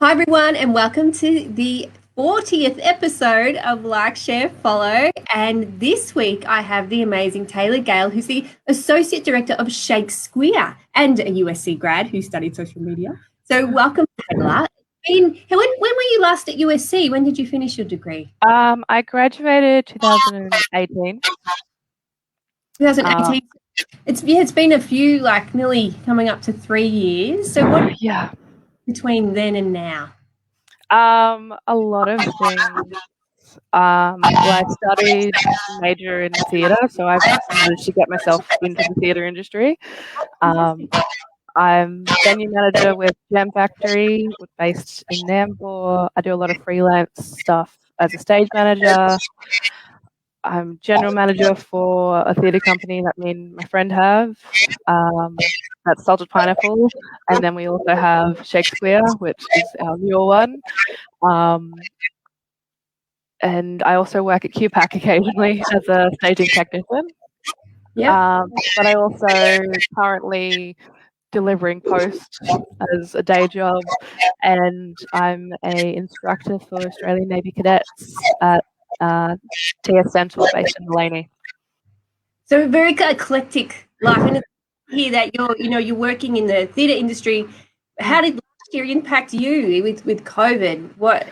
Hi, everyone, and welcome to the 40th episode of Like, Share, Follow. And this week I have the amazing Tayler Gale, who's the Associate Director of ShakesQUEER and a USC grad who studied social media. So, welcome, Tayler. When were you last at USC? When did you finish your degree? I graduated 2018. 2018. It's been a few, like nearly coming up to 3 years. So, what between then and now? A lot of things. I studied major in theatre, so I've managed to get myself into the theatre industry. I'm venue manager with Gem Factory, based in Nambour. I do a lot of freelance stuff as a stage manager. I'm general manager for a theatre company that me and my friend have. That's Salted Pineapple. And then we also have ShakesQUEER, which is our newer one. And I also work at QPAC occasionally as a staging technician. Yeah. But I also currently delivering post as a day job, and I'm a instructor for Australian Navy cadets at TS Central based in Delaney. So very eclectic life, and hear that you're working in the theatre industry. How did last year impact you with COVID? What?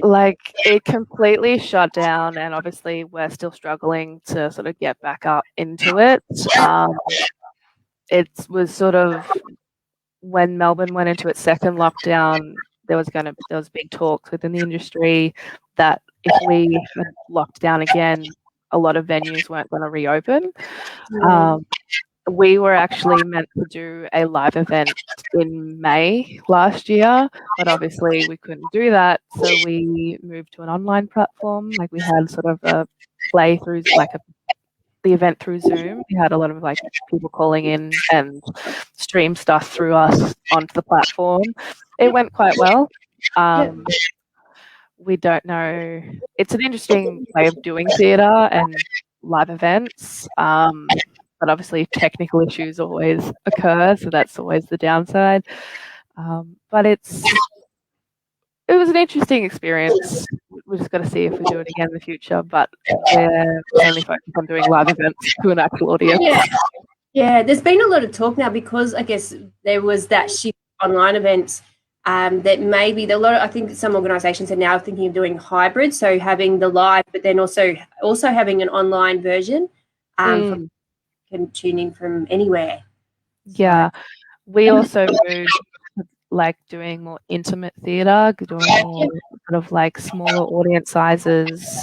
Like, it completely shut down, and obviously we're still struggling to sort of get back up into it. It was sort of when Melbourne went into its second lockdown, there was big talks within the industry that if we had locked down again, a lot of venues weren't going to reopen. We were actually meant to do a live event in May last year, but obviously we couldn't do that, so we moved to an online platform. Like, we had sort of a play through, like the event through Zoom. We had a lot of like people calling in and stream stuff through us onto the platform. It went quite well. We don't know. It's an interesting way of doing theatre and live events. But obviously technical issues always occur, so that's always the downside. But it was an interesting experience. We just got to see if we do it again in the future, but we're mainly focused on doing live events to an actual audience. Yeah, there's been a lot of talk now because I guess there was that shift online events that maybe I think some organisations are now thinking of doing hybrid, so having the live, but then also having an online version. Can tune in from anywhere. Yeah, we also moved like doing more intimate theatre, doing more sort of like smaller audience sizes,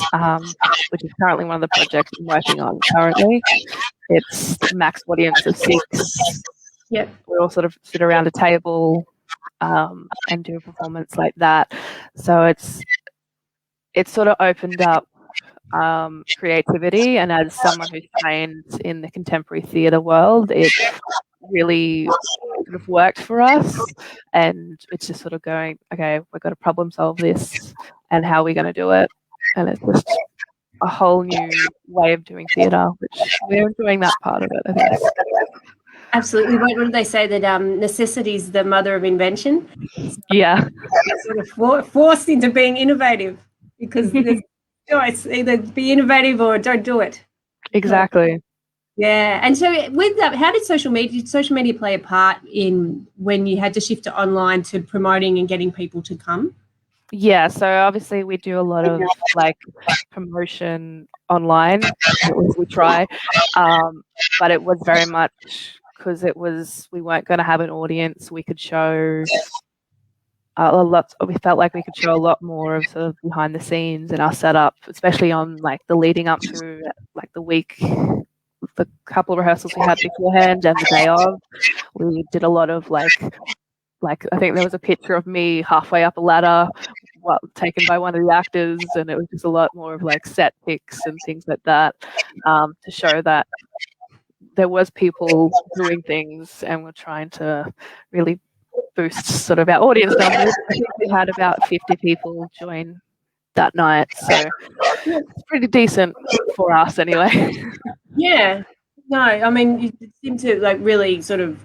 which is currently one of the projects I'm working on currently. It's max audience of 6. Yep. We all sort of sit around a table and do a performance like that. So it's sort of opened up creativity, and as someone who's trained in the contemporary theatre world, it really sort of worked for us, and it's just sort of going, okay, we've got to problem solve this, and how are we going to do it? And it's just a whole new way of doing theatre, which we're enjoying that part of it, I think. Absolutely. What do they say, that necessity is the mother of invention? Yeah. Sort of forced into being innovative, because there's choice, either be innovative or don't do it. Exactly. Yeah. And so with that, how did social media play a part in when you had to shift to online to promoting and getting people to come? Yeah, so obviously we do a lot of like promotion online. We try, but it was very much because we weren't going to have an audience. We could show we felt like we could show a lot more of sort of behind the scenes and our setup, especially on like the leading up to like the couple of rehearsals we had beforehand and the day of. We did a lot of like I think there was a picture of me halfway up a ladder taken by one of the actors, and it was just a lot more of like set pics and things like that, to show that there was people doing things, and we're trying to really boost sort of our audience numbers. I think we had about 50 people join that night, so it's pretty decent for us anyway. Yeah. No, I mean, you seem to like really sort of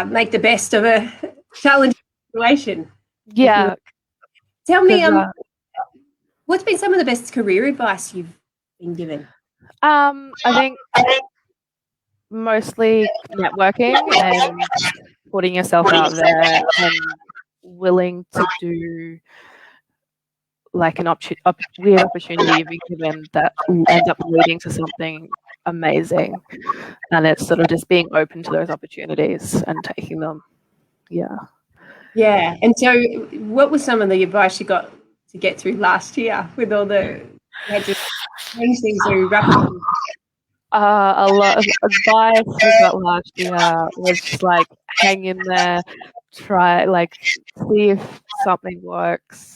make the best of a challenging situation. Yeah. Tell me, what's been some of the best career advice you've been given? I think mostly networking and putting yourself out there and willing to do like an weird opportunity you've been given that ends up leading to something amazing. And it's sort of just being open to those opportunities and taking them. Yeah. Yeah. And so what was some of the advice you got to get through last year with all the, you had to change things so rapidly? A lot of advice we got last year was just like hang in there, try see if something works.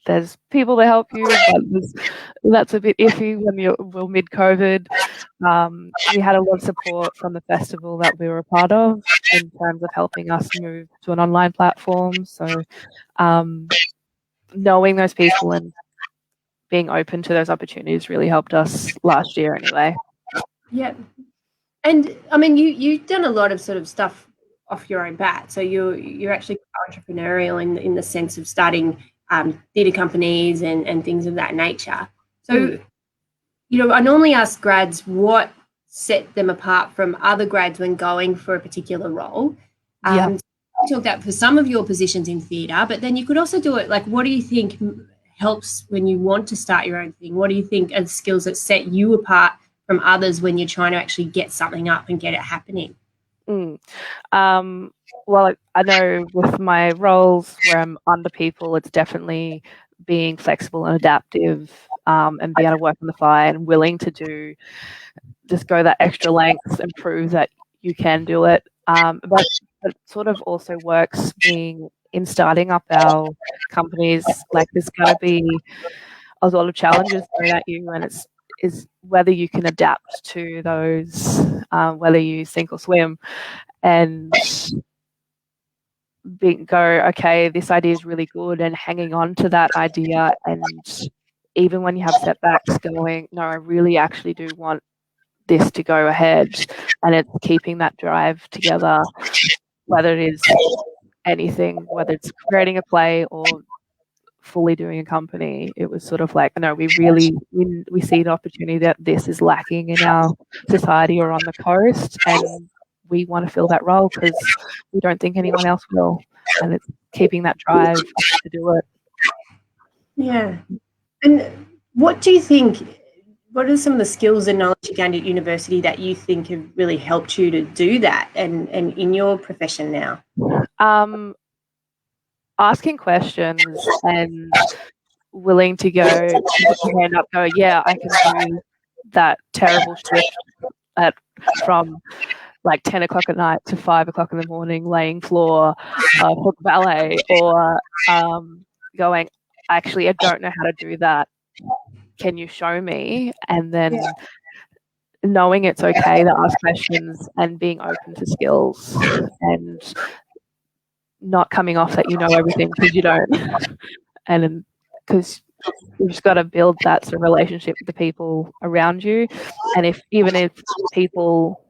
There's people to help you, but that's a bit iffy when you're mid-COVID. We had a lot of support from the festival that we were a part of in terms of helping us move to an online platform. So knowing those people and being open to those opportunities really helped us last year anyway. Yeah. And I mean, you've done a lot of sort of stuff off your own bat. So you're actually entrepreneurial in the sense of starting theatre companies and things of that nature. So, I normally ask grads what set them apart from other grads when going for a particular role. You talked about for some of your positions in theatre, but then you could also do it like, what do you think helps when you want to start your own thing? What do you think are the skills that set you apart from others when you're trying to actually get something up and get it happening? Well, I know with my roles where I'm under people, it's definitely being flexible and adaptive and be able to work on the fly and willing to just go that extra length and prove that you can do it. But it sort of also works being in starting up our companies. Like there's going to be a lot of challenges thrown at you, and is whether you can adapt to those, whether you sink or swim, and go, okay, this idea is really good, and hanging on to that idea, and even when you have setbacks, going, no, I really actually do want this to go ahead, and it's keeping that drive together, whether it is anything, whether it's creating a play or fully doing a company. It was sort of like, no, we see an opportunity that this is lacking in our society or on the coast, and we want to fill that role because we don't think anyone else will, and it's keeping that drive to do it. Yeah. And what do you think, what are some of the skills and knowledge you gained at university that you think have really helped you to do that and in your profession now? Asking questions and willing to go hand up, go, yeah, I can do that terrible shift from like 10 o'clock at night to 5 o'clock in the morning, laying floor for ballet, or going, actually, I don't know how to do that. Can you show me? And then knowing it's okay to ask questions and being open to skills and not coming off that you know everything because you don't. And because you've just got to build that sort of relationship with the people around you. And even if people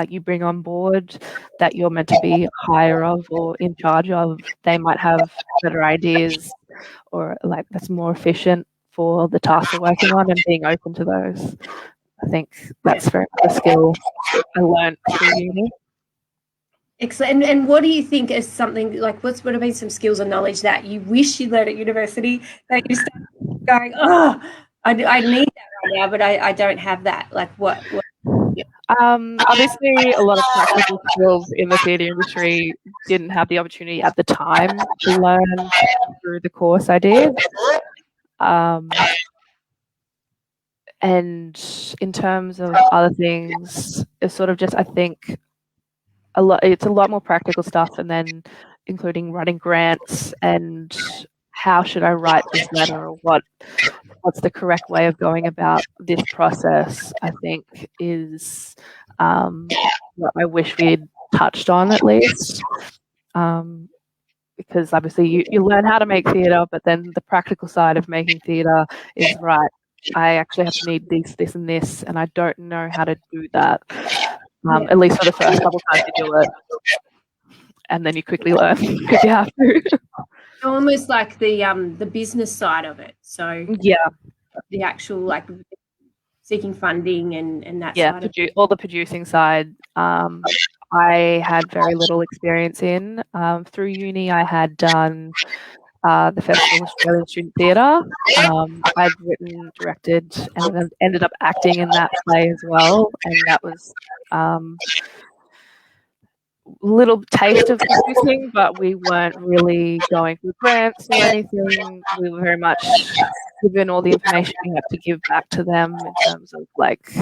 you bring on board that you're meant to be higher of or in charge of, they might have better ideas or like that's more efficient for the task they're working on, and being open to those. I think that's very much a skill I learned through uni. Excellent. And what do you think is something like what have been some skills or knowledge that you wish you learned at university that you start going, oh, I need that right now, but I don't have that? Like what? Obviously, a lot of practical skills in the theatre industry didn't have the opportunity at the time to learn through the course I did. And in terms of other things, it's sort of just, I think, it's a lot more practical stuff, and then including writing grants and how should I write this letter, or what's the correct way of going about this process, I think is what I wish we had touched on at least. Because obviously you learn how to make theatre, but then the practical side of making theatre is, right, I actually have to need this and this, and I don't know how to do that, at least for the first couple of times you do it. and then you quickly learn because you have to. Almost like the business side of it. So yeah, the actual like seeking funding and that side of it. all the producing side. I had very little experience in. Through uni, I had done the Festival of Australian Student Theatre. I'd written, directed, and then ended up acting in that play as well, and that was little taste of producing, but we weren't really going for grants or anything. We were very much given all the information we had to give back to them in terms of like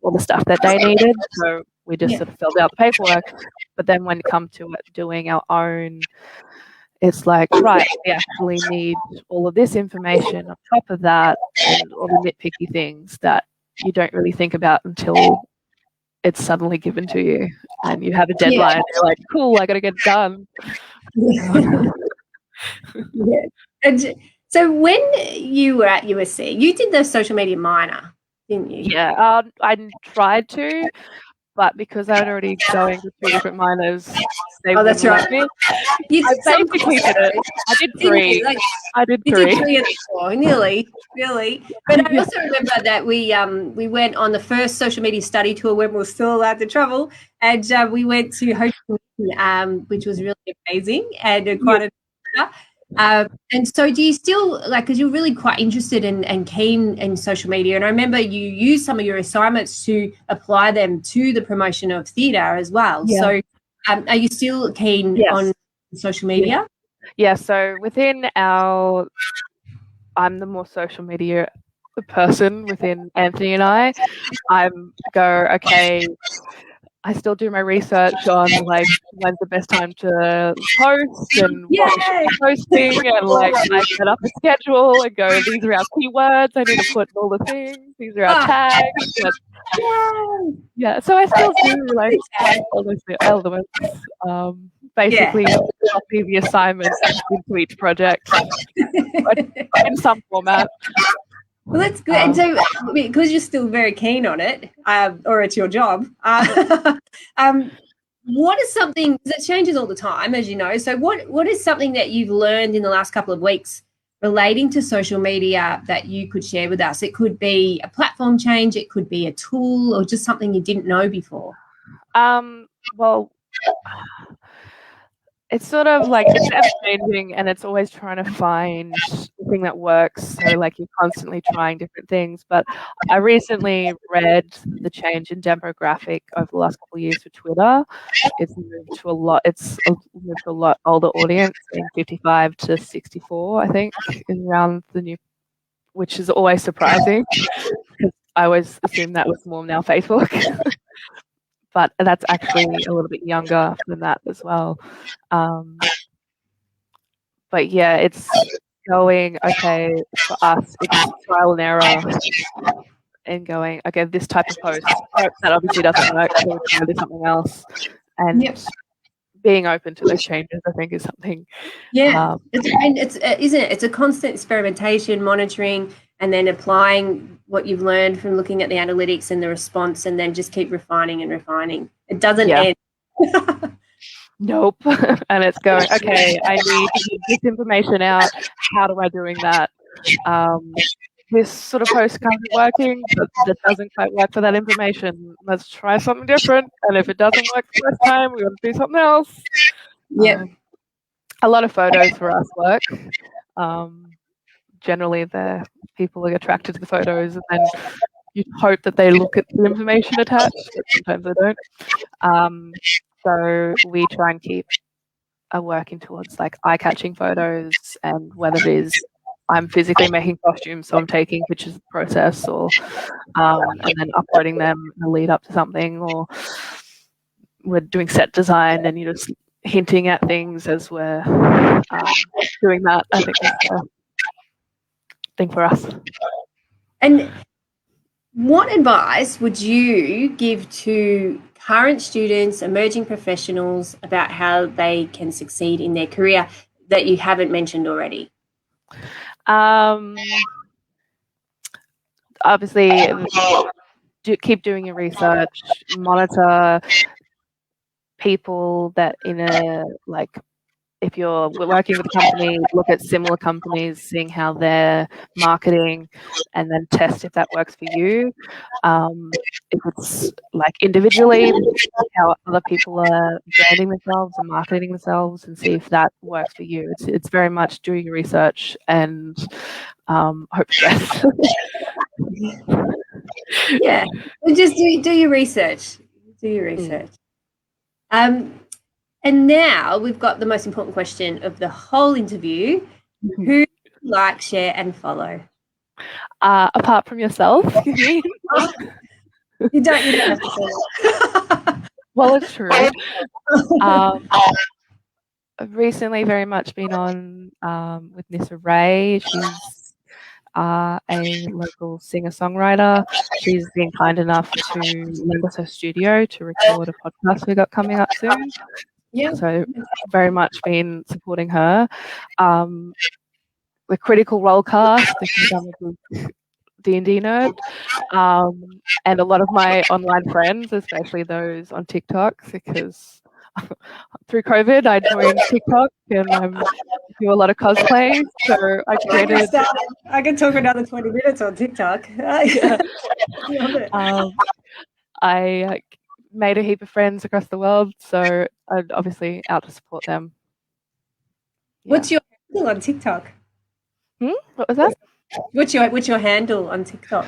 all the stuff that they needed. So we just sort of filled out the paperwork. But then when it comes to it, doing our own, it's like, right, we actually need all of this information on top of that and all the nitpicky things that you don't really think about until it's suddenly given to you and you have a deadline. And you're like, cool, I got to get it done. Yeah. And so when you were at USC, you did the social media minor, didn't you? Yeah, I tried to, but because I was already going to 2 different minors, they that's right. me. I basically did it. I did 3. I did 3. You did 3 at the floor, nearly. But I also remember that we went on the first social media study tour when we were still allowed to travel, and we went to Ho Chi Minh, which was really amazing and quite a and so do you still, like, because you're really quite interested and keen in social media, and I remember you used some of your assignments to apply them to the promotion of theatre as well. So are you still keen on social media? Yeah, so within I'm the more social media person within Anthony and I okay, I still do my research on like when's the best time to post and what we should be posting, and like I set up a schedule and go, these are our keywords, I need to put all the things, these are our tags. Yeah, so I still do like all those elements. Basically copy the assignment into each project in some format. Well, that's good. And so, because you're still very keen on it, or it's your job, what is something that changes all the time, as you know? So, what is something that you've learned in the last couple of weeks relating to social media that you could share with us? It could be a platform change, it could be a tool, or just something you didn't know before. Well, it's sort of like it's ever changing, and it's always trying to find the thing that works. So like you're constantly trying different things. But I recently read the change in demographic over the last couple of years for Twitter. It's moved to a lot. It's moved to a lot older audience, being 55 to 64, I think, is around the new, which is always surprising because I always assumed that was more now Facebook. But that's actually a little bit younger than that as well. But yeah, it's going, okay, for us, it's trial and error and going, okay, this type of post, that obviously doesn't work, so we'll try to do something else. And being open to those changes, I think, is something. It's a constant experimentation, monitoring, and then applying what you've learned from looking at the analytics and the response, and then just keep refining and refining. It doesn't end. Nope. And it's going, okay, I need to get this information out. How do I doing that? This sort of post can't be working, but that doesn't quite work for that information. Let's try something different. And if it doesn't work the first time, we want to do something else. A lot of photos for us work. Generally, the people are attracted to the photos, and then you hope that they look at the information attached, but sometimes they don't. So we try and keep working towards like eye-catching photos, and whether it is I'm physically making costumes, so I'm taking pictures of the process, or and then uploading them in the lead up to something, or we're doing set design and you're just hinting at things as we're doing that. I think that's the thing for us. And what advice would you give to current students, emerging professionals, about how they can succeed in their career that you haven't mentioned already? Obviously, keep doing your research, monitor people that if you're working with a company, look at similar companies, seeing how they're marketing, and then test if that works for you. If it's like individually, how other people are branding themselves and marketing themselves, and see if that works for you. It's very much do your research and hope for the best. Yeah, just do your research. Do your research. And now we've got the most important question of the whole interview. Who do you like, share, and follow? Apart from yourself, you mean? You don't have to say that. Well, it's true. I've recently very much been on with Nissa Ray. She's a local singer-songwriter. She's been kind enough to lend us her studio to record a podcast we got coming up soon. Yeah. So very much been supporting her. The Critical Role cast, I'm a big D&D nerd. And a lot of my online friends, especially those on TikTok, because through COVID I joined TikTok and I do a lot of cosplay. So I created. I can talk another 20 minutes on TikTok. Yeah. Love it. I made a heap of friends across the world, so I'm obviously out to support them. Yeah. What's your handle on TikTok? What was that? What's your handle on TikTok?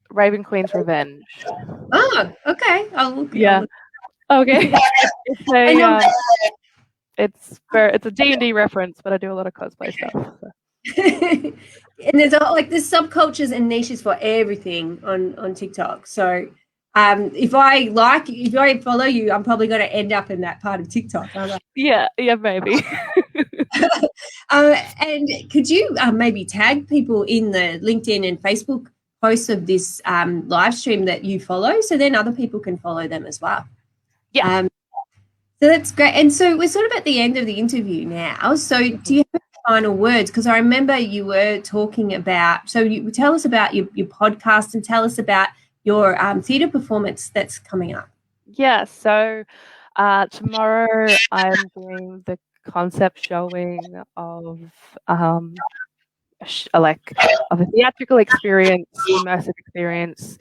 Raven Queen's Revenge. Oh, okay. I'll look. Yeah. Okay. It's a D&D reference, but I do a lot of cosplay stuff. So. And there's there's subcultures and niches for everything on TikTok. So if I follow you, I'm probably going to end up in that part of TikTok. Yeah, maybe. And could you maybe tag people in the LinkedIn and Facebook posts of this live stream that you follow, so then other people can follow them as well? Yeah. So that's great. And so we're sort of at the end of the interview now. So do you have final words? Because I remember you were talking about, so you tell us about your podcast and tell us about your theatre performance that's coming up. Yeah, so tomorrow I'm doing the concept showing of of a theatrical experience, immersive experience,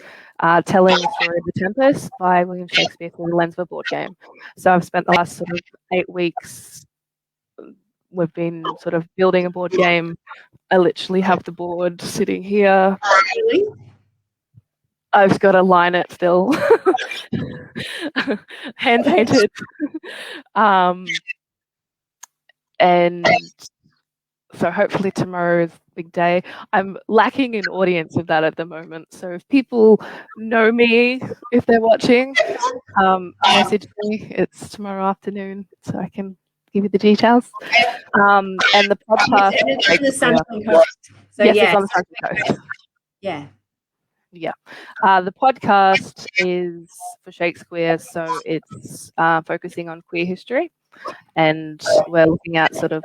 telling the story of The Tempest by William Shakespeare through the lens of a board game. So I've spent the last sort of 8 weeks, we've been sort of building a board game. I literally have the board sitting here. I've got to line it still. Hand painted. And so hopefully tomorrow is a big day. I'm lacking an audience of that at the moment. So if people know me, if they're watching, message me. It's tomorrow afternoon, so I can give you the details. And the podcast. It's on the Sunshine Coast. So yes, it's on the Sunshine Coast. Yeah. Yeah. The podcast is for ShakesQUEER, so it's focusing on queer history. And we're looking at sort of,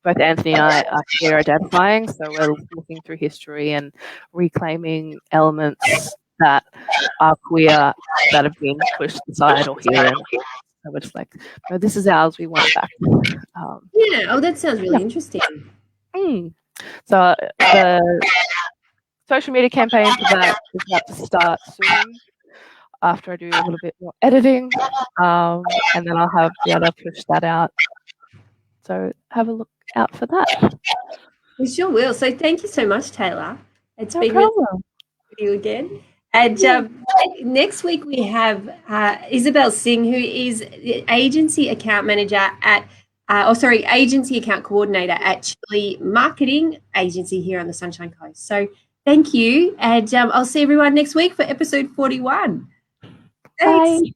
both Anthony and I are queer identifying, so we're looking through history and reclaiming elements that are queer that have been pushed aside or hidden. So we're just like, no, this is ours, we want it back. That sounds really interesting. So the social media campaign for that is about to start soon, after I do a little bit more editing, and then I'll be able to push that out. So have a look out for that. We sure will. So thank you so much, Tayler. It's no been problem. really with you again. And next week we have Isabel Singh, who is agency account manager at, agency account coordinator at Chile Marketing Agency here on the Sunshine Coast. So thank you, and I'll see everyone next week for episode 41. Thanks. Bye.